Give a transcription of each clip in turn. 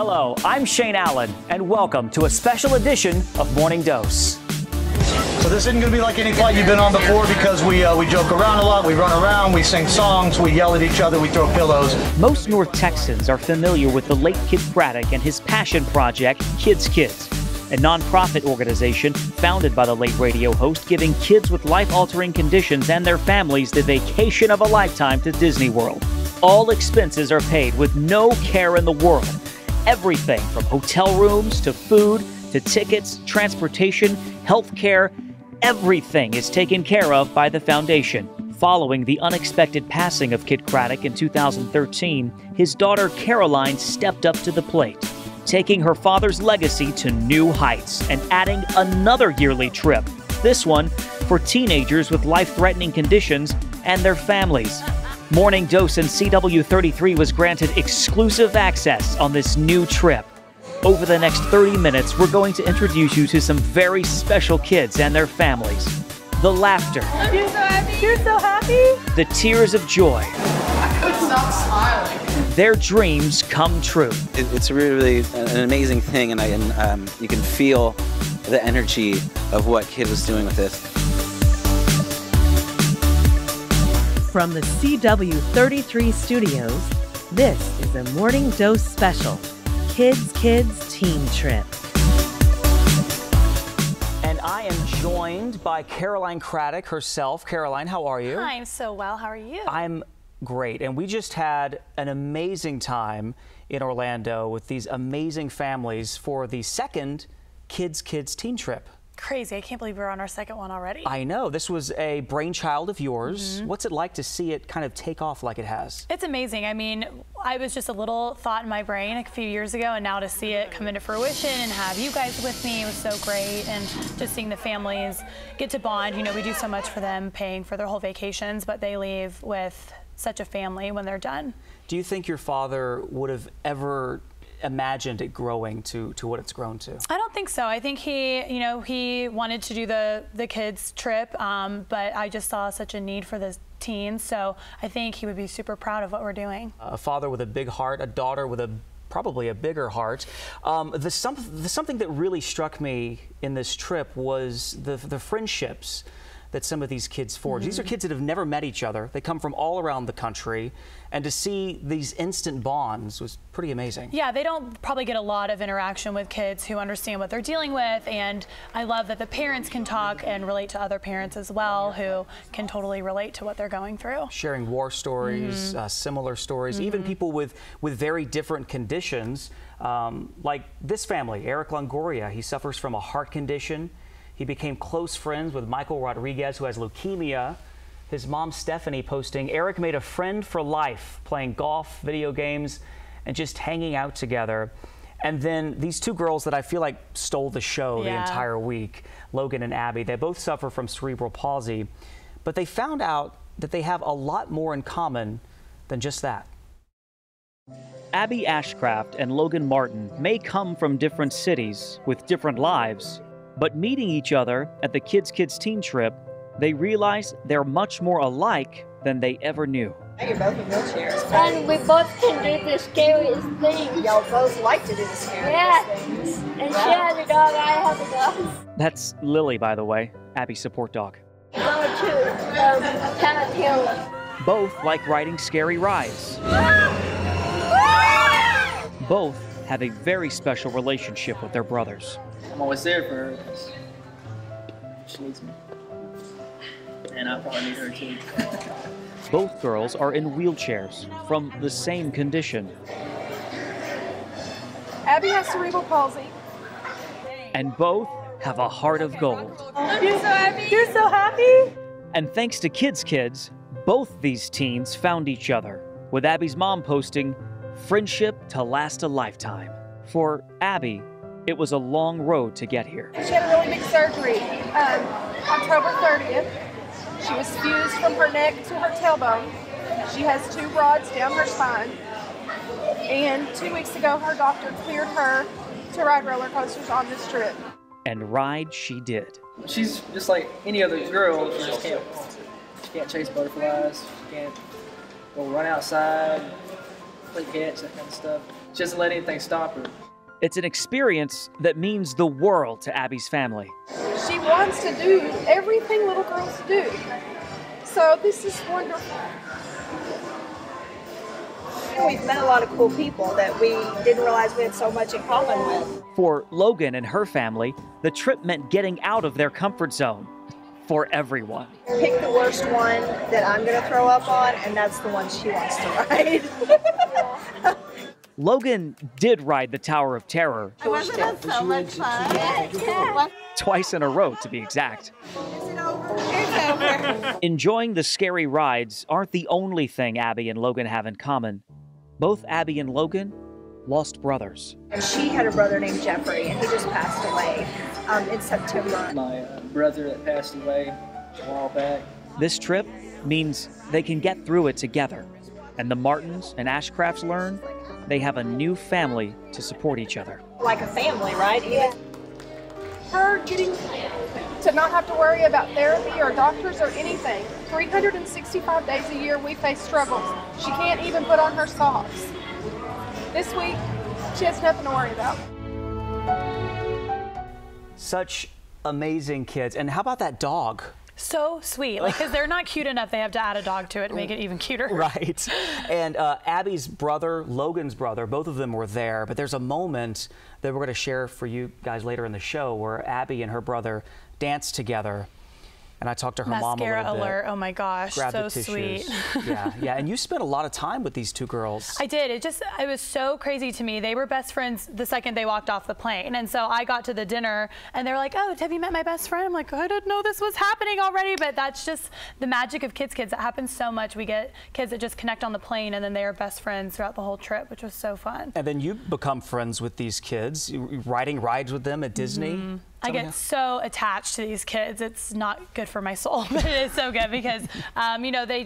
Hello, I'm Shane Allen, and welcome to a special edition of Morning Dose. So this isn't going to be like any flight you've been on before because we joke around a lot, we run around, we sing songs, we yell at each other, we throw pillows. Most North Texans are familiar with the late Kid Craddock and his passion project, Kids, a nonprofit organization founded by the late radio host, giving kids with life-altering conditions and their families the vacation of a lifetime to Disney World. All expenses are paid with no care in the world. Everything from hotel rooms to food to tickets, transportation, health care, everything is taken care of by the foundation. Following the unexpected passing of Kid Craddock in 2013, his daughter Caroline stepped up to the plate, taking her father's legacy to new heights and adding another yearly trip, this one for teenagers with life-threatening conditions and their families. Morning Dose and CW33 was granted exclusive access on this new trip. Over the next 30 minutes, we're going to introduce you to some very special kids and their families. The laughter. You're so happy. You're so happy. The tears of joy. I couldn't stop smiling. Their dreams come true. It's really an amazing thing, and you can feel the energy of what Kid was doing with this. From the CW33 studios, this is a Morning Dose special, Kids Teen Trip. And I am joined by Caroline Craddock herself. Caroline, how are you? Hi, I'm so well. How are you? I'm great. And we just had an amazing time in Orlando with these amazing families for the second Kids Teen Trip. Crazy. I can't believe we're on our second one already. I know. This was a brainchild of yours. What's it like to see it kind of take off like it has? It's amazing. I mean, I was just a little thought in my brain a few years ago, and now to see it come into fruition and have you guys with me was so great. And just seeing the families get to bond. You know, we do so much for them, paying for their whole vacations, but they leave with such a family when they're done. Do you think your father would have ever imagined it growing to what it's grown to? I don't think so. I think he wanted to do the kids trip, but I just saw such a need for the teens, so I think he would be super proud of what we're doing. A father with a big heart, a daughter with probably a bigger heart. The something that really struck me in this trip was the friendships that some of these kids forge. These are kids that have never met each other. They come from all around the country, and to see these instant bonds was pretty amazing. Yeah, they don't probably get a lot of interaction with kids who understand what they're dealing with, and I love that the parents can talk and relate to other parents as well who can totally relate to what they're going through. Sharing war stories, similar stories, even people with very different conditions, like this family, Eric Longoria. He suffers from a heart condition. He became close friends with Michael Rodriguez, who has leukemia. His mom, Stephanie, posting, Eric made a friend for life, playing golf, video games, and just hanging out together. And then these two girls that I feel like stole the show the entire week, Logan and Abby, they both suffer from cerebral palsy, but they found out that they have a lot more in common than just that. Abby Ashcraft and Logan Martin may come from different cities with different lives, but meeting each other at the Kids Teen Trip, they realize they're much more alike than they ever knew. You're both in wheelchairs. And we both can do the scariest things. Y'all both like to do the scariest things. And she has a dog, I have a dog. That's Lily, by the way, Abby's support dog. Go to Town Hill. Both like riding scary rides. Both have a very special relationship with their brothers. I'm always there for her. She needs me. And I probably need her too. Both girls are in wheelchairs from the same condition. Abby has cerebral palsy. And both have a heart of gold. You're so happy. You're so happy. And thanks to Kids, both these teens found each other, with Abby's mom posting, friendship to last a lifetime. For Abby, it was a long road to get here. She had a really big surgery October 30th. She was fused from her neck to her tailbone. She has 2 rods down her spine. And 2 weeks ago, her doctor cleared her to ride roller coasters on this trip. And ride she did. She's just like any other girl. She just can't chase butterflies. She can't go run outside, play catch, that kind of stuff. She doesn't let anything stop her. It's an experience that means the world to Abby's family. She wants to do everything little girls do. So this is wonderful. We've met a lot of cool people that we didn't realize we had so much in common with. For Logan and her family, the trip meant getting out of their comfort zone. For everyone. Pick the worst one that I'm going to throw up on, and that's the one she wants to ride. Logan did ride the Tower of Terror. Wasn't that so much fun? Yeah. Twice in a row, to be exact. Is it over? It's over. Enjoying the scary rides aren't the only thing Abby and Logan have in common. Both Abby and Logan lost brothers. She had a brother named Jeffrey, and he just passed away in September. My brother that passed away a while back. This trip means they can get through it together. And the Martins and Ashcrafts learn they have a new family to support each other. Like a family, right? Yeah. Her getting to not have to worry about therapy or doctors or anything. 365 days a year we face struggles. She can't even put on her socks. This week, she has nothing to worry about. Such amazing kids. And how about that dog? So sweet, like, because they're not cute enough, they have to add a dog to it to make it even cuter. Right. And Abby's brother, Logan's brother, both of them were there, but there's a moment that we're going to share for you guys later in the show where Abby and her brother danced together. And I talked to her mom a little bit. Mascara alert, oh my gosh, so sweet. Yeah, and you spent a lot of time with these two girls. I did. It was so crazy to me. They were best friends the second they walked off the plane. And so I got to the dinner and they're like, oh, have you met my best friend? I'm like, I didn't know this was happening already. But that's just the magic of Kids. It happens so much. We get kids that just connect on the plane and then they are best friends throughout the whole trip, which was so fun. And then you become friends with these kids, riding rides with them at Disney. Mm-hmm. I get so attached to these kids. It's not good for my soul, but it is so good because, you know, they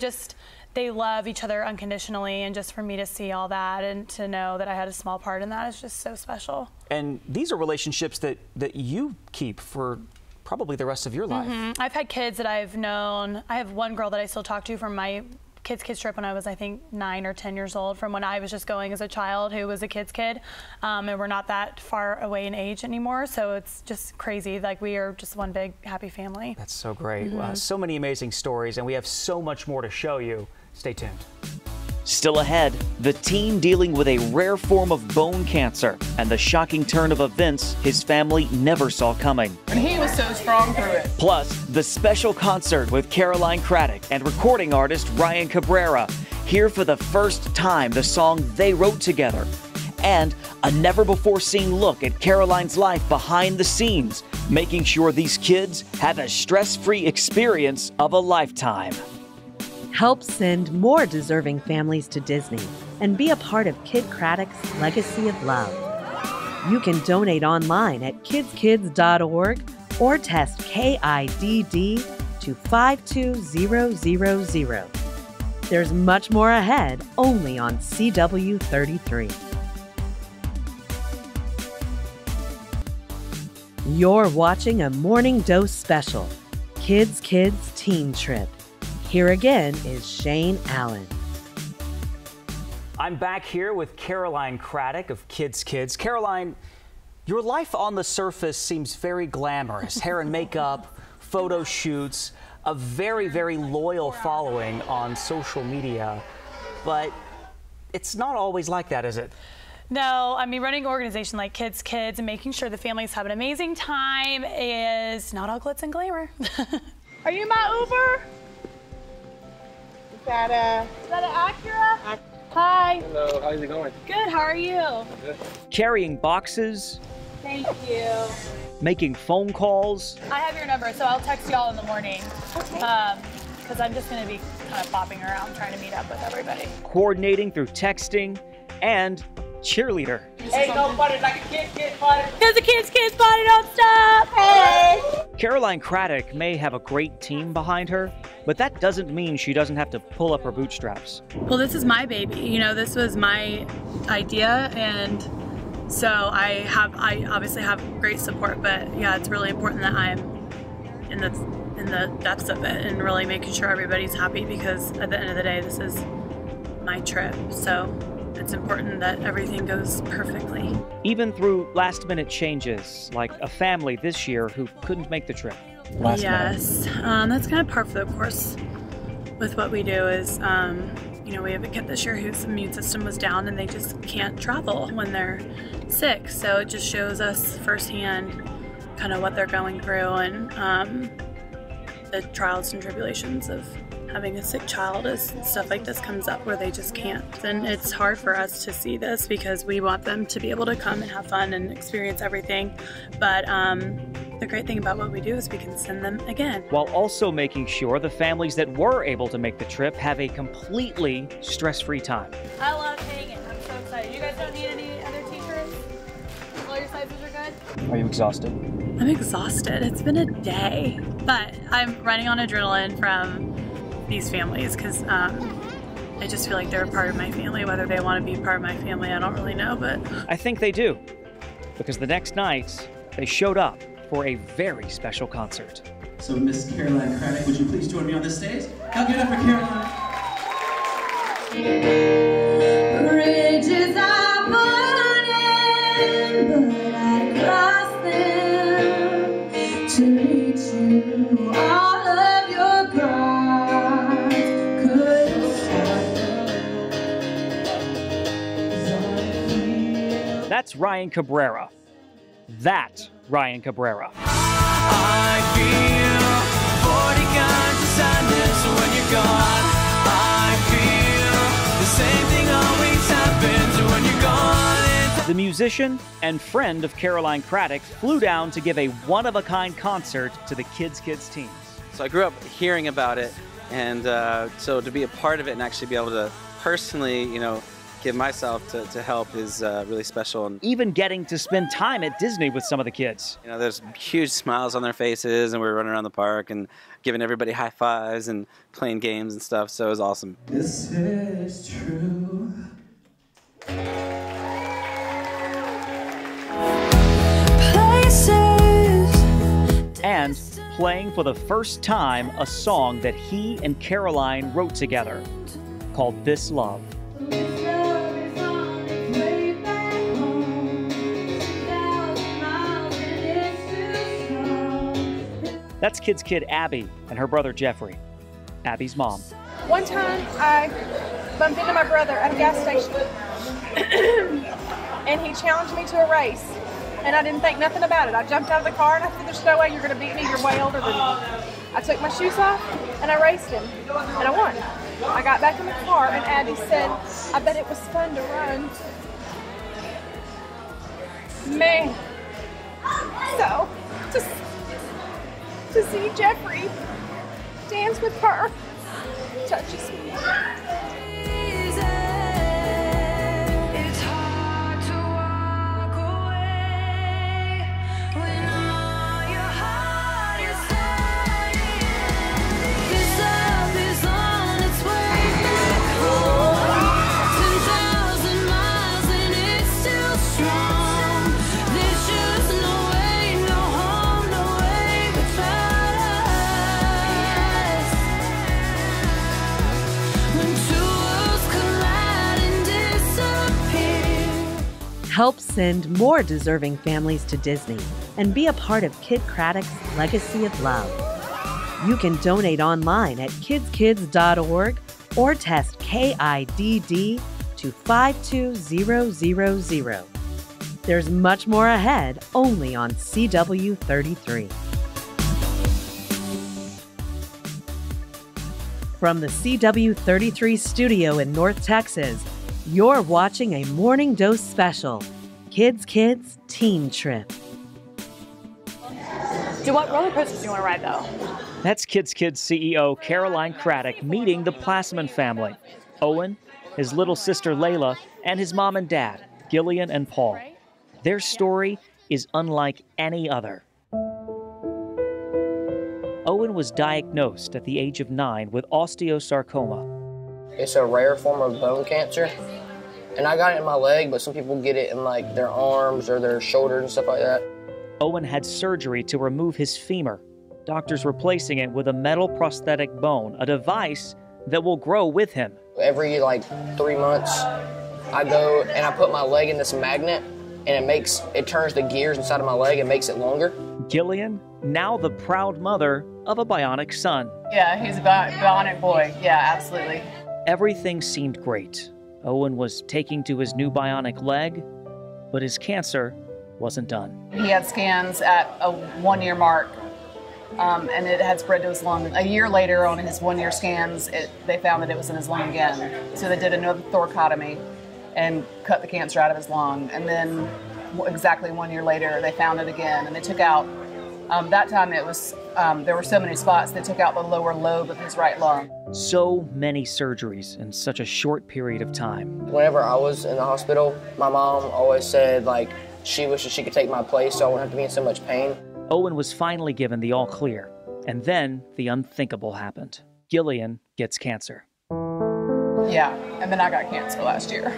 love each other unconditionally, and just for me to see all that and to know that I had a small part in that is just so special. And these are relationships that you keep for probably the rest of your life. Mm-hmm. I've had kids that I've known. I have one girl that I still talk to from my kids trip when I was, I think, 9 or 10 years old, from when I was just going as a child who was a kids kid, and we're not that far away in age anymore, so it's just crazy. Like, we are just one big happy family. That's so great. Mm-hmm. So many amazing stories, and we have so much more to show you. Stay tuned. Still ahead, the teen dealing with a rare form of bone cancer and the shocking turn of events his family never saw coming. And he was so strong through it. Plus, the special concert with Caroline Craddock and recording artist Ryan Cabrera. Hear for the first time the song they wrote together. And a never-before-seen look at Caroline's life behind the scenes, making sure these kids have a stress-free experience of a lifetime. Help send more deserving families to Disney and be a part of Kid Craddock's legacy of love. You can donate online at kidskids.org or text KIDD to 52000. There's much more ahead only on CW33. You're watching a Morning Dose special, Kiddskidsteen Trip. Here again is Shane Allen. I'm back here with Caroline Craddock of Kids. Caroline, your life on the surface seems very glamorous. Hair and makeup, photo shoots, a very, very loyal following on social media. But it's not always like that, is it? No, I mean, running an organization like Kids and making sure the families have an amazing time is not all glitz and glamour. Are you my Uber? Is that an Acura? Hi. Hello, how's it going? Good, how are you? Good. Carrying boxes. Thank you. Making phone calls. I have your number, so I'll text y'all in the morning. Okay. Because I'm just going to be kind of bopping around trying to meet up with everybody. Coordinating through texting and cheerleader. Ain't nobody like a kid party. Because the kids party don't stop. Hey! Caroline Craddock may have a great team behind her, but that doesn't mean she doesn't have to pull up her bootstraps. Well, this is my baby. You know, this was my idea, and so I obviously have great support, but yeah, it's really important that I'm in the depths of it and really making sure everybody's happy, because at the end of the day, this is my trip. So it's important that everything goes perfectly. Even through last-minute changes, like a family this year who couldn't make the trip. Yes, that's kind of par for the course with what we do is, you know, we have a kid this year whose immune system was down and they just can't travel when they're sick. So it just shows us firsthand kind of what they're going through and the trials and tribulations of having a sick child as stuff like this comes up where they just can't. And it's hard for us to see this because we want them to be able to come and have fun and experience everything. But the great thing about what we do is we can send them again. While also making sure the families that were able to make the trip have a completely stress-free time. I love hanging. I'm so excited. You guys don't need any other teachers? All your sizes are good? Are you exhausted? I'm exhausted. It's been a day. But I'm running on adrenaline from these families because I just feel like they're a part of my family. Whether they want to be part of my family, I don't really know, but I think they do, because the next night they showed up for a very special concert. So Miss Caroline Craddock, would you please join me on this stage? Now give it up for Caroline. Bridges are burning, but I cross them to reach you. All of your gods could stop. That's Ryan Cabrera. That Ryan Cabrera. I feel 40 kinds of sadness when you're gone. I feel the same thing always happens when you're gone. The musician and friend of Caroline Craddock flew down to give a one-of-a-kind concert to the Kiddskidsteen. So I grew up hearing about it, and so to be a part of it and actually be able to personally, you know, give myself to help is really special. And even getting to spend time at Disney with some of the kids. You know, there's huge smiles on their faces, and we're running around the park and giving everybody high fives and playing games and stuff, so it was awesome. This is true. And playing for the first time a song that he and Caroline wrote together, called This Love. That's Kid's kid Abby and her brother Jeffrey, Abby's mom. One time I bumped into my brother at a gas station and he challenged me to a race and I didn't think nothing about it. I jumped out of the car and I said, there's no way you're going to beat me, you're way older than me. I took my shoes off and I raced him and I won. I got back in the car and Abby said, I bet it was fun to run. Man, so to see Jeffrey dance with her touches me. Help send more deserving families to Disney and be a part of Kid Craddock's legacy of love. You can donate online at Kiddskids.org or test KIDD to 52000. There's much more ahead only on CW33. From the CW33 studio in North Texas, you're watching a Morning Dose special, Kiddskidsteen Trip. What roller coasters do you want to ride, though? That's Kiddskids CEO Caroline Craddock meeting the Plassman family. Owen, his little sister Layla, and his mom and dad, Gillian and Paul. Their story is unlike any other. Owen was diagnosed at the age of 9 with osteosarcoma. It's a rare form of bone cancer, and I got it in my leg, but some people get it in like their arms or their shoulders and stuff like that. Owen had surgery to remove his femur, doctors replacing it with a metal prosthetic bone, a device that will grow with him. Every like 3 months, I go and I put my leg in this magnet, and it turns the gears inside of my leg and makes it longer. Gillian, now the proud mother of a bionic son. Yeah, he's a bionic boy. Yeah, absolutely. Everything seemed great. Owen was taking to his new bionic leg, but his cancer wasn't done. He had scans at a 1-year mark, and it had spread to his lung. A year later, on his 1-year scans, they found that it was in his lung again. So they did another thoracotomy and cut the cancer out of his lung. And then exactly 1 year later, they found it again, and they took out, that time it was, there were so many spots, they took out the lower lobe of his right lung. So many surgeries in such a short period of time. Whenever I was in the hospital, my mom always said, like, she wishes she could take my place so I wouldn't have to be in so much pain. Owen was finally given the all clear, and then the unthinkable happened. Gillian gets cancer. Yeah, and then I got cancer last year.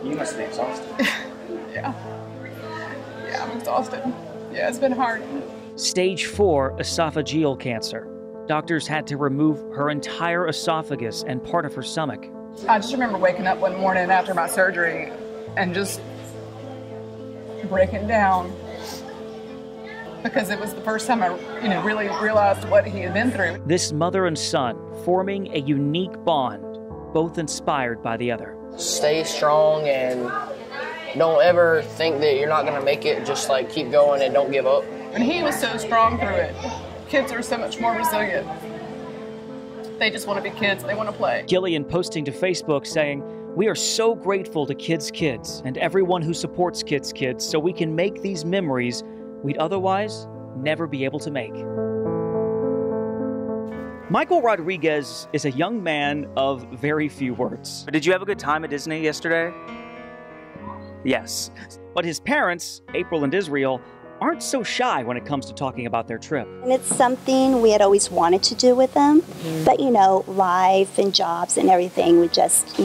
You must be exhausted. Yeah, I'm exhausted. Yeah, it's been hard. Stage 4 esophageal cancer. Doctors had to remove her entire esophagus and part of her stomach. I just remember waking up one morning after my surgery and just breaking down, because it was the first time I, really realized what he had been through. This mother and son forming a unique bond, both inspired by the other. Stay strong and don't ever think that you're not going to make it. Just like keep going and don't give up. And he was so strong through it. Kids are so much more resilient. They just want to be kids. They want to play. Gillian posting to Facebook saying, "We are so grateful to Kids and everyone who supports Kids so we can make these memories we'd otherwise never be able to make." Michael Rodriguez is a young man of very few words. Did you have a good time at Disney yesterday? Yes. But his parents, April and Israel, aren't so shy when it comes to talking about their trip. And it's something we had always wanted to do with them. But, life and jobs and everything would just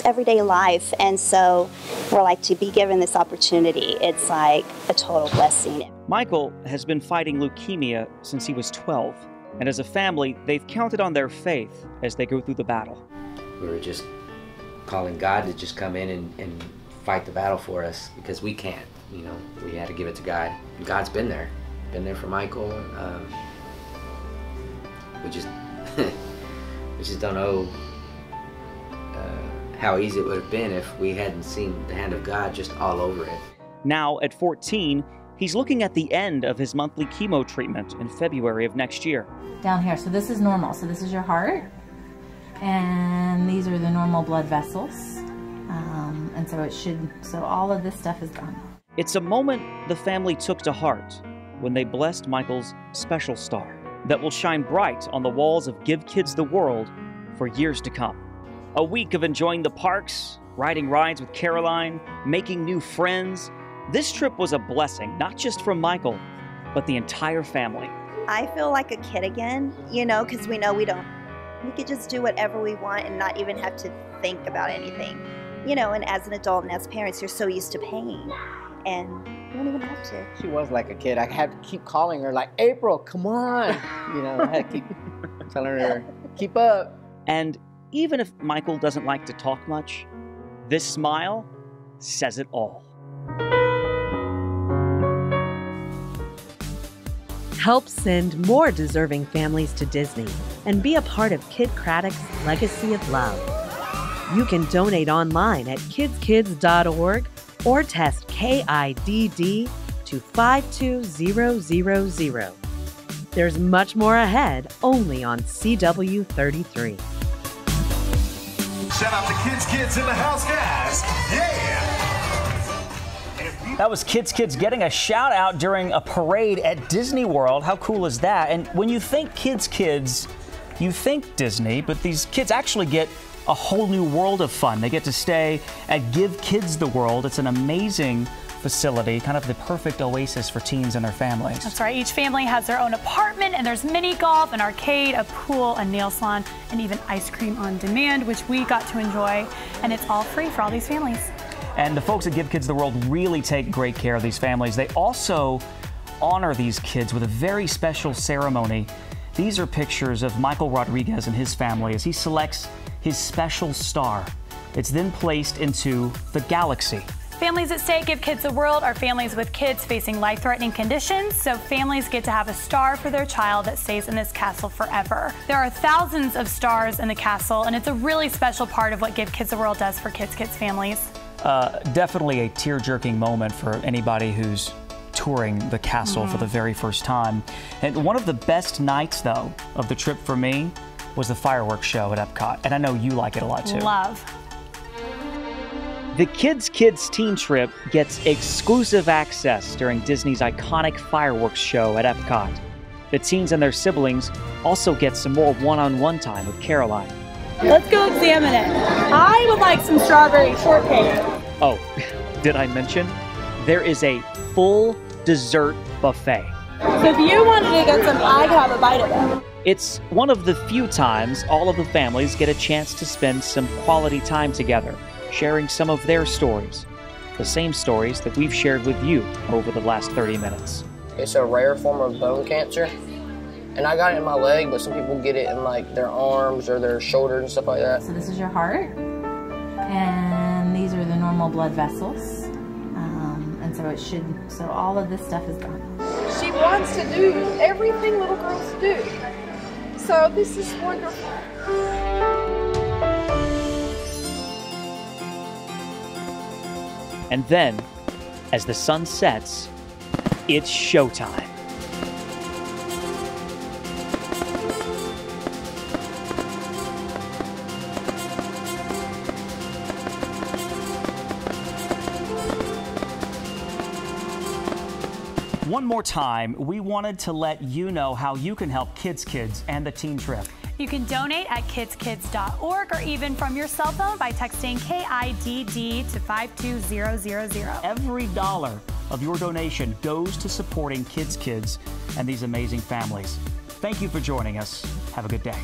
everyday life. And so we're like, to be given this opportunity, it's like a total blessing. Michael has been fighting leukemia since he was 12. And as a family, they've counted on their faith as they go through the battle. We were just calling God to just come in and fight the battle for us, because we can't. We had to give it to God. And God's been there for Michael. We just don't know how easy it would have been if we hadn't seen the hand of God just all over it. Now, at 14, he's looking at the end of his monthly chemo treatment in February of next year. Down here, so this is normal. So this is your heart, and these are the normal blood vessels. And so all of this stuff is gone. It's a moment the family took to heart when they blessed Michael's special star that will shine bright on the walls of Give Kids the World for years to come. A week of enjoying the parks, riding rides with Caroline, making new friends. This trip was a blessing, not just for Michael, but the entire family. I feel like a kid again, because we know we could just do whatever we want and not even have to think about anything. And as an adult and as parents, you're so used to paying, and you don't even have to. She was like a kid. I had to keep calling her, like, April, come on. I had to keep telling her, keep up. And even if Michael doesn't like to talk much, this smile says it all. Help send more deserving families to Disney and be a part of Kiddskidsteen legacy of love. You can donate online at Kiddskids.org or text KIDD to 52000. There's much more ahead only on CW33. Shout out to Kids in the house, guys. Yeah! That was Kids getting a shout out during a parade at Disney World. How cool is that? And when you think Kids, you think Disney, but these kids actually get a whole new world of fun. They get to stay at Give Kids the World. It's an amazing facility, kind of the perfect oasis for teens and their families. That's right. Each family has their own apartment, and there's mini golf, an arcade, a pool, a nail salon, and even ice cream on demand, which we got to enjoy. And it's all free for all these families. And the folks at Give Kids the World really take great care of these families. They also honor these kids with a very special ceremony These are pictures of Michael Rodriguez and his family as he selects his special star. It's then placed into the galaxy. Families that stay at Give Kids the World are families with kids facing life-threatening conditions, so families get to have a star for their child that stays in this castle forever. There are thousands of stars in the castle, and it's a really special part of what Give Kids the World does for Kids families. Definitely a tear-jerking moment for anybody who's touring the castle for the very first time. And one of the best nights, though, of the trip for me was the fireworks show at Epcot, and I know you like it a lot, too. Love. The Kiddskidsteen trip gets exclusive access during Disney's iconic fireworks show at Epcot. The teens and their siblings also get some more one-on-one time with Caroline. Let's go examine it. I would like some strawberry shortcake. Oh, did I mention? There is a full dessert buffet. So if you wanted to get some, I could have a bite of it. It's one of the few times all of the families get a chance to spend some quality time together, sharing some of their stories. The same stories that we've shared with you over the last 30 minutes. It's a rare form of bone cancer. And I got it in my leg, but some people get it in like their arms or their shoulders and stuff like that. So this is your heart, and these are the normal blood vessels. And so all of this stuff is gone. She wants to do everything little girls do. So this is wonderful. And then, as the sun sets, it's showtime. One more time, we wanted to let you know how you can help Kids and the teen trip. You can donate at kiddskids.org or even from your cell phone by texting KIDD to 52000. Every dollar of your donation goes to supporting Kids and these amazing families. Thank you for joining us. Have a good day.